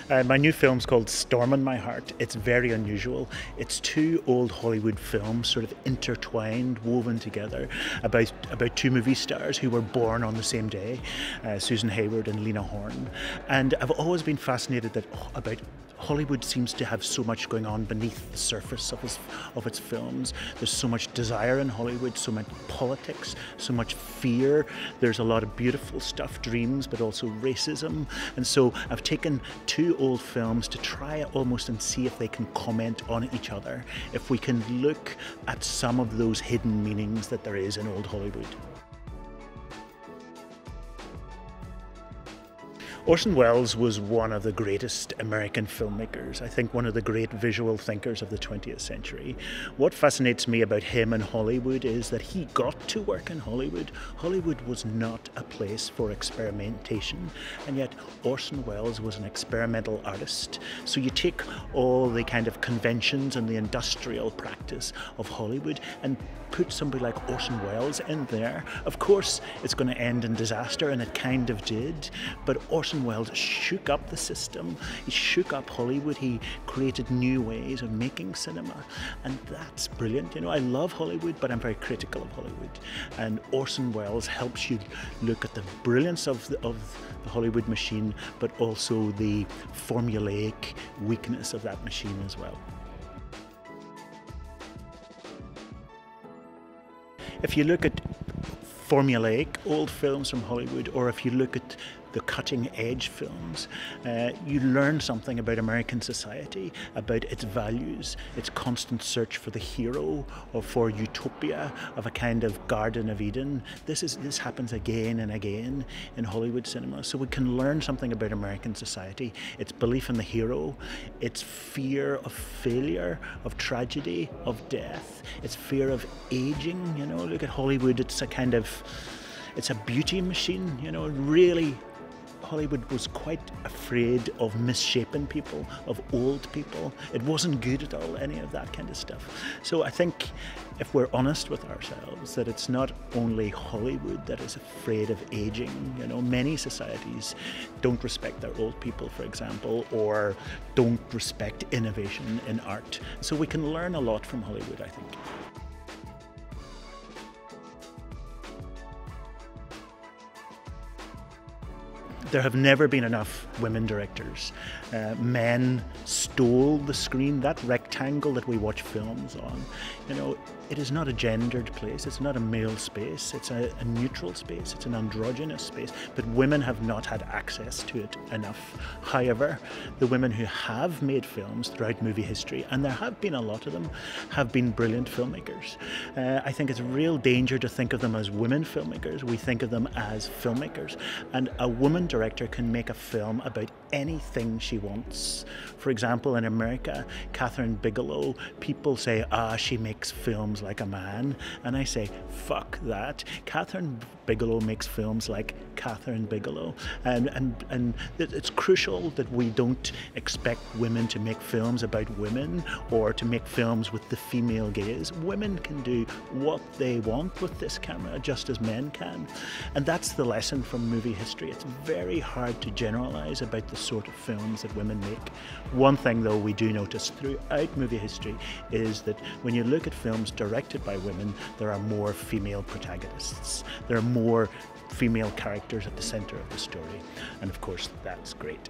My new film's called Storm in My Heart. It's very unusual. It's two old Hollywood films sort of intertwined, woven together about two movie stars who were born on the same day, Susan Hayward and Lena Horne. And I've always been fascinated about Hollywood seems to have so much going on beneath the surface of its films. There's so much desire in Hollywood, so much politics, so much fear. There's a lot of beautiful stuff, dreams, but also racism. And so I've taken two old films to try almost and see if they can comment on each other, if we can look at some of those hidden meanings that there is in old Hollywood. Orson Welles was one of the greatest American filmmakers, I think one of the great visual thinkers of the 20th century. What fascinates me about him and Hollywood is that he got to work in Hollywood. Hollywood was not a place for experimentation, and yet Orson Welles was an experimental artist. So you take all the kind of conventions and the industrial practice of Hollywood and put somebody like Orson Welles in there. Of course, it's going to end in disaster, and it kind of did, but Orson Welles shook up the system. He shook up Hollywood. He created new ways of making cinema, and that's brilliant. You know, I love Hollywood, but I'm very critical of Hollywood. And Orson Welles helps you look at the brilliance of the Hollywood machine, but also the formulaic weakness of that machine as well. If you look at formulaic old films from Hollywood, or if you look at the cutting edge films, you learn something about American society, about its values, its constant search for the hero or for utopia of a kind of Garden of Eden. This happens again and again in Hollywood cinema. So we can learn something about American society, its belief in the hero, its fear of failure, of tragedy, of death, its fear of aging. You know, look at Hollywood, it's a beauty machine, you know, really. Hollywood was quite afraid of misshapen people, of old people. It wasn't good at all, any of that kind of stuff. So I think if we're honest with ourselves, that it's not only Hollywood that is afraid of aging. You know, many societies don't respect their old people, for example, or don't respect innovation in art. So we can learn a lot from Hollywood, I think. There have never been enough women directors. Men stole the screen, that rectangle that we watch films on. You know, it is not a gendered place, it's not a male space, it's a neutral space, it's an androgynous space, but women have not had access to it enough. However, the women who have made films throughout movie history, and there have been a lot of them, have been brilliant filmmakers. I think it's a real danger to think of them as women filmmakers. We think of them as filmmakers, and a woman director can make a film about anything she wants. For example, in America, Catherine Bigelow, people say, she makes films like a man, and I say, fuck that. Catherine Bigelow makes films like Catherine Bigelow, and it's crucial that we don't expect women to make films about women or to make films with the female gaze. Women can do what they want with this camera just as men can, and that's the lesson from movie history. It's very hard to generalize about the sort of films that women make. One thing though we do notice throughout movie history is that when you look at films directed by women, there are more female protagonists. There are more female characters at the center of the story, and of course that's great.